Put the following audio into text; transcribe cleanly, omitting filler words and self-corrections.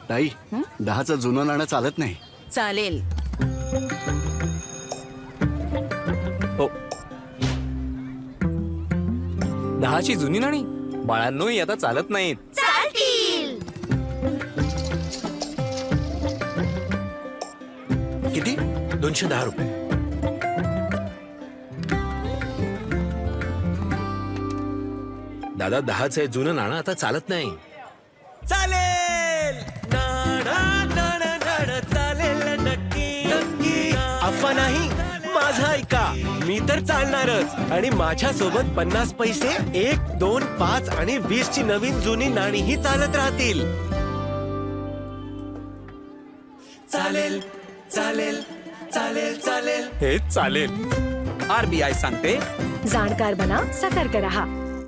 ताई, 10चं जुनं नाणं चालत नाही. चालेल. हो. 10ची जुनी नाणी बाळांनो ही आता चालत नाहीत. किती? 210 रुपये. दादा 10चं जुनं नाणं आता चालत नाही. चालेल चालेल नक्की नक्की. अफवा नाही, माझा ऐका. मी तर चालणारच. आणि माझ्या सोबत 50 पैसे 1, 2, 5 आणि 20 ची नवीन जुनी नाणीही चालत राहतील. चालेल चालेल चालेल चालेल. हे चालेल. RBI सांगते, जाणकार बना, सतर्क रहा.